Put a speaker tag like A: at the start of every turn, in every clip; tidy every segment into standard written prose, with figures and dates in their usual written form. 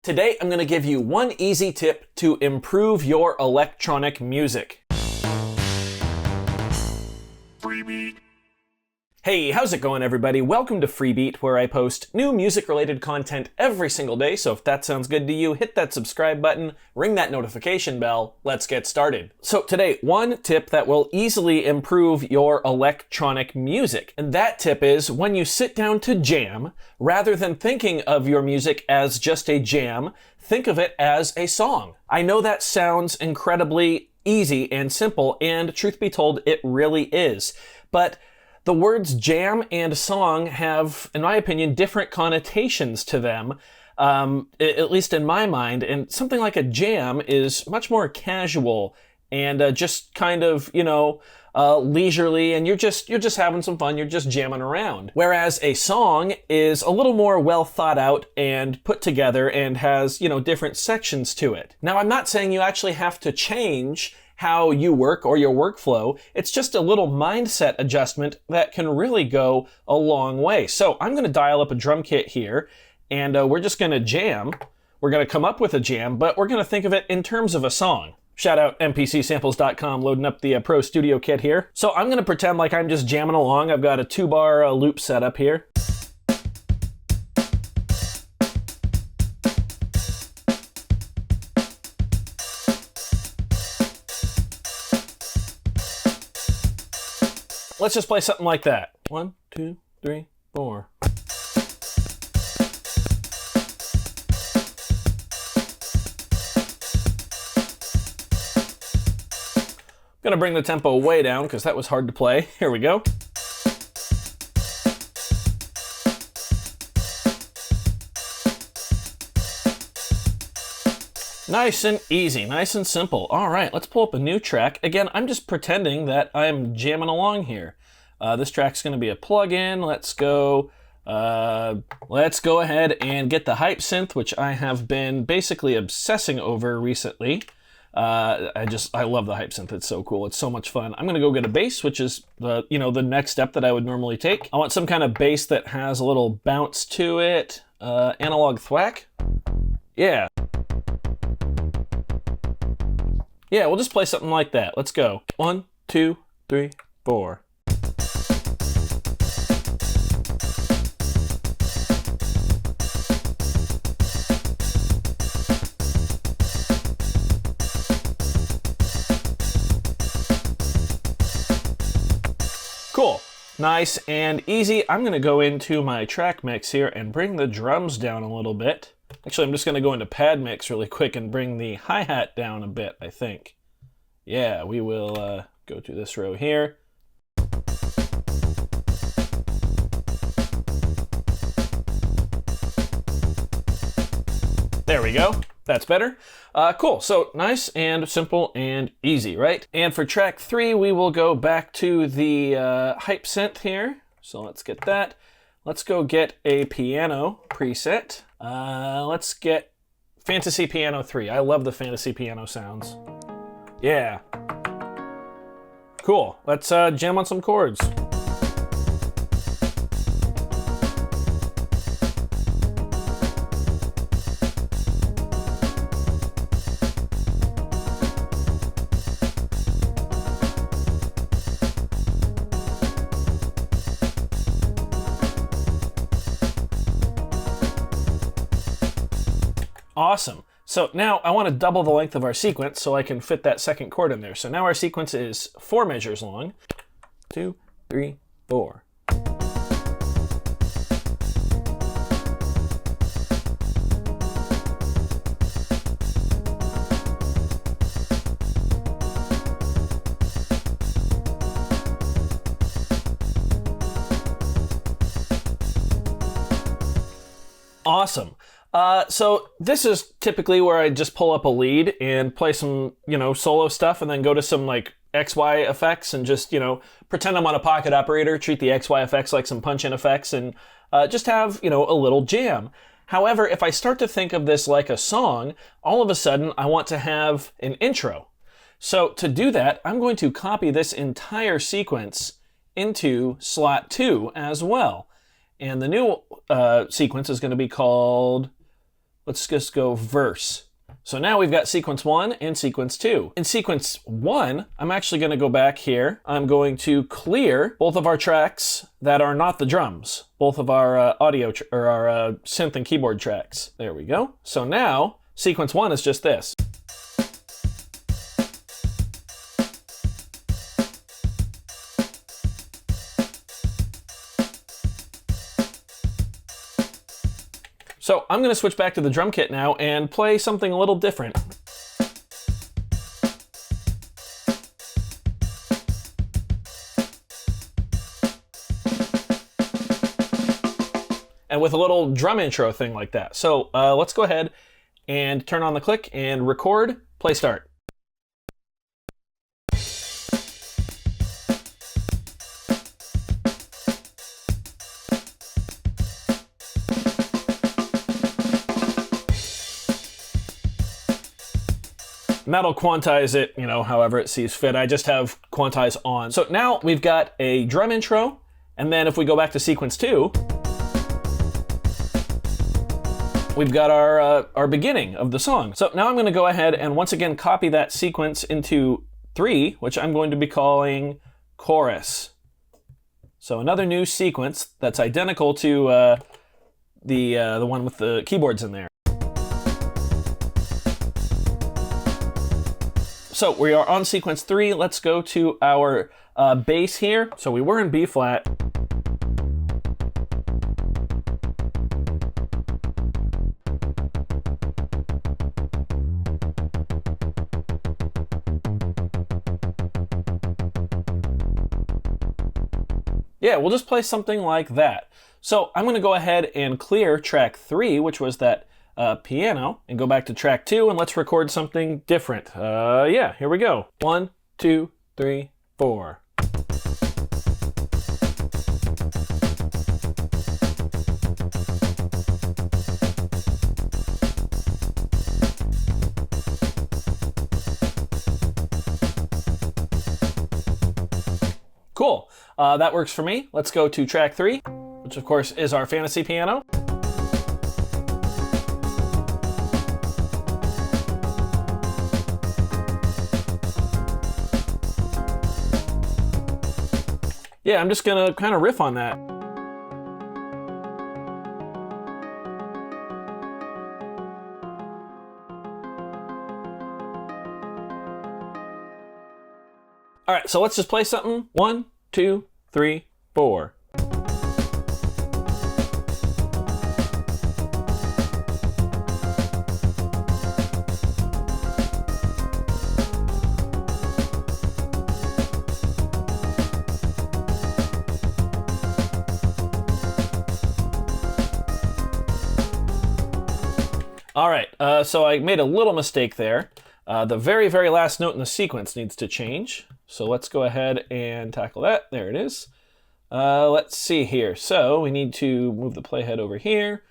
A: Today, I'm going to give you one easy tip to improve your electronic music. Freebie. Hey, how's it going, everybody? Welcome to Freebeat, where I post new music-related content every single day, so if that sounds good to you, hit that subscribe button, ring that notification bell, let's get started. So today, one tip that will easily improve your electronic music, and that tip is when you sit down to jam, rather than thinking of your music as just a jam, think of it as a song. I know that sounds incredibly easy and simple, and truth be told, it really is, but the words jam and song have, in my opinion, different connotations to them, at least in my mind. And something like a jam is much more casual and just kind of, leisurely, and you're just having some fun. You're just jamming around. Whereas a song is a little more well thought out and put together and has, different sections to it. Now, I'm not saying you actually have to change how you work or your workflow. It's just a little mindset adjustment that can really go a long way. So I'm going to dial up a drum kit here, and we're just going to jam. We're going to come up with a jam, but we're going to think of it in terms of a song. Shout out mpcsamples.com, loading up the Pro Studio Kit here. So I'm going to pretend like I'm just jamming along. I've got a 2-bar loop set up here. Let's just play something like that. 1, 2, 3, 4. I'm gonna bring the tempo way down because that was hard to play. Here we go. Nice and easy, nice and simple. All right, let's pull up a new track. Again, I'm just pretending that I'm jamming along here. This track's gonna be a plug-in. Let's go ahead and get the hype synth, which I have been basically obsessing over recently. I love the hype synth. It's so cool. It's so much fun. I'm gonna go get a bass, which is the next step that I would normally take. I want some kind of bass that has a little bounce to it. Analog thwack. Yeah. Yeah, we'll just play something like that. Let's go. 1, 2, 3, 4. Cool. Nice and easy. I'm going to go into my track mix here and bring the drums down a little bit. Actually, I'm just going to go into pad mix really quick and bring the hi-hat down a bit, I think. Yeah, we will go to this row here. There we go. That's better. Cool. So nice and simple and easy, right? And for track 3, we will go back to the hype synth here. So let's get that. Let's go get a piano preset. Let's get Fantasy Piano 3. I love the Fantasy Piano sounds. Yeah. Cool. Let's jam on some chords. Awesome. So now I want to double the length of our sequence so I can fit that second chord in there. So now our sequence is 4 measures long. 2, 3, 4. Awesome. So this is typically where I just pull up a lead and play some, solo stuff and then go to some like XY effects and just, pretend I'm on a pocket operator, treat the XY effects like some punch-in effects and just have, a little jam. However, if I start to think of this like a song, all of a sudden I want to have an intro. So to do that, I'm going to copy this entire sequence into slot 2 as well. And the new sequence is going to be called, let's just go verse. So now we've got sequence 1 and sequence 2. In sequence 1, I'm actually going to go back here. I'm going to clear both of our tracks that are not the drums, both of our our synth and keyboard tracks. There we go. So now sequence 1 is just this. So I'm going to switch back to the drum kit now and play something a little different. And with a little drum intro thing like that. So let's go ahead and turn on the click and record, play start. And that'll quantize it, you know, however it sees fit. I just have quantize on. So now we've got a drum intro, and then if we go back to sequence 2, we've got our beginning of the song. So now I'm going to go ahead and once again copy that sequence into 3, which I'm going to be calling chorus. So another new sequence that's identical to the one with the keyboards in there. So we are on sequence 3. Let's go to our bass here. So we were in B flat. Yeah, we'll just play something like that. So I'm going to go ahead and clear track 3, which was that piano, and go back to track 2, and let's record something different. Yeah, here we go. 1, 2, 3, 4. Cool. That works for me. Let's go to track 3, which of course is our fantasy piano. Yeah, I'm just gonna kind of riff on that. All right, so let's just play something. 1, 2, 3, 4. All right, so I made a little mistake there. The very, very last note in the sequence needs to change. So let's go ahead and tackle that. There it is. Let's see here. So we need to move the playhead over here.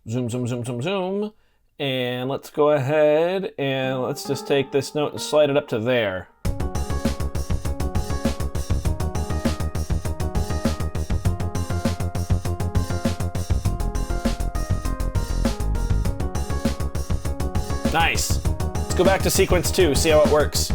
A: Zoom, zoom, zoom, zoom, zoom. And let's go ahead and let's just take this note and slide it up to there. Nice. Let's go back to sequence 2, see how it works.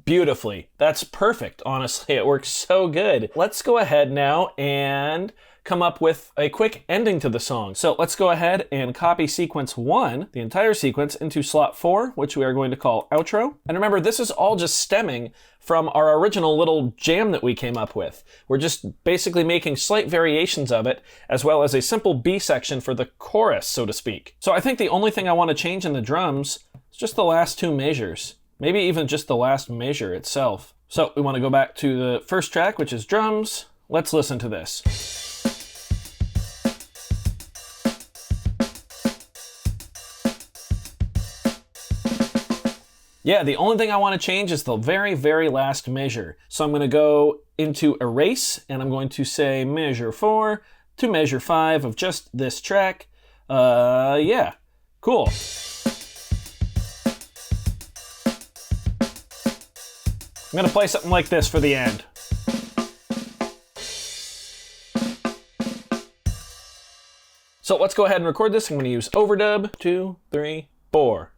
A: Beautifully. That's perfect, honestly. It works so good. Let's go ahead now and come up with a quick ending to the song. So let's go ahead and copy sequence 1, the entire sequence, into slot 4, which we are going to call outro. And remember, this is all just stemming from our original little jam that we came up with. We're just basically making slight variations of it, as well as a simple B section for the chorus, so to speak. So I think the only thing I want to change in the drums is just the last 2 measures. Maybe even just the last measure itself. So we want to go back to the first track, which is drums. Let's listen to this. Yeah, the only thing I want to change is the very, very last measure. So I'm going to go into erase, and I'm going to say measure 4 to measure 5 of just this track. Yeah, cool. I'm gonna play something like this for the end. So let's go ahead and record this. I'm gonna use overdub, 2, 3, 4.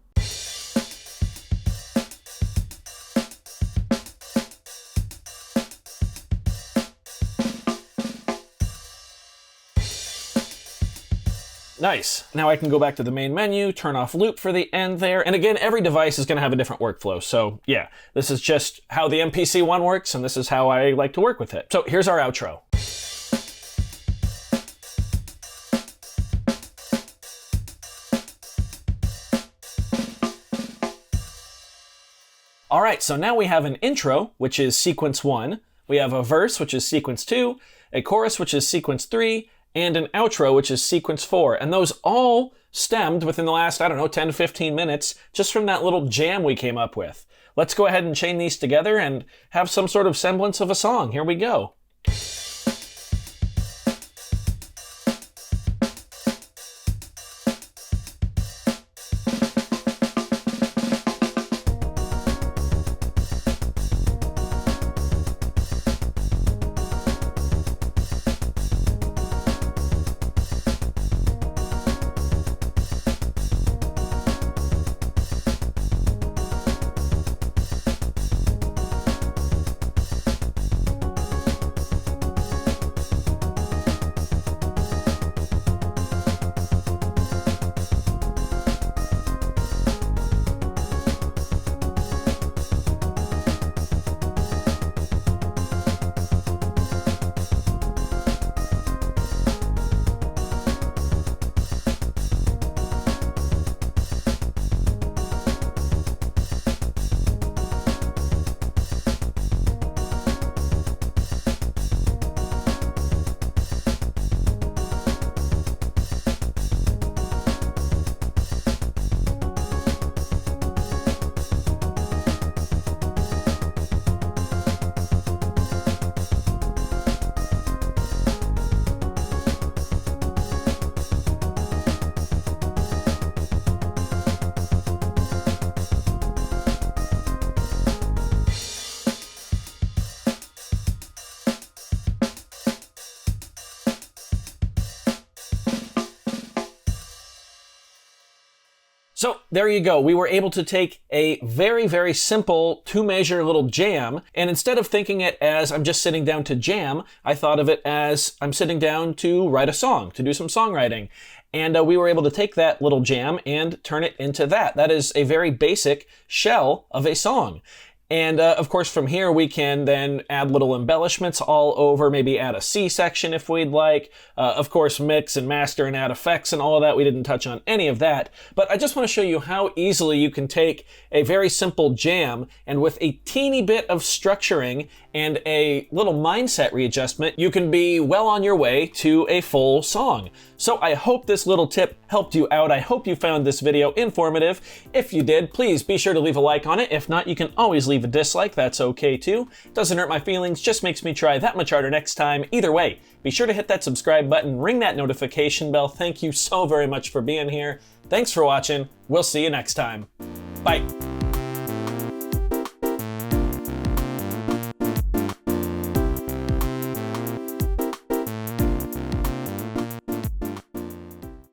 A: Nice. Now I can go back to the main menu, turn off loop for the end there. And again, every device is going to have a different workflow. So yeah, this is just how the MPC one works, and this is how I like to work with it. So here's our outro. All right, so now we have an intro, which is sequence 1. We have a verse, which is sequence 2, a chorus, which is sequence 3, and an outro, which is sequence 4. And those all stemmed within the last, 10 to 15 minutes, just from that little jam we came up with. Let's go ahead and chain these together and have some sort of semblance of a song. Here we go. So there you go. We were able to take a very, very simple 2-measure little jam, and instead of thinking it as I'm just sitting down to jam, I thought of it as I'm sitting down to write a song, to do some songwriting. And we were able to take that little jam and turn it into that. That is a very basic shell of a song. And of course, from here, we can then add little embellishments all over, maybe add a C section if we'd like. Of course, mix and master and add effects and all of that. We didn't touch on any of that. But I just want to show you how easily you can take a very simple jam and with a teeny bit of structuring and a little mindset readjustment, you can be well on your way to a full song. So I hope this little tip helped you out. I hope you found this video informative. If you did, please be sure to leave a like on it. If not, you can always leave a dislike. That's okay too. Doesn't hurt my feelings, just makes me try that much harder next time. Either way, be sure to hit that subscribe button, ring that notification bell. Thank you so very much for being here. Thanks for watching. We'll see you next time. Bye.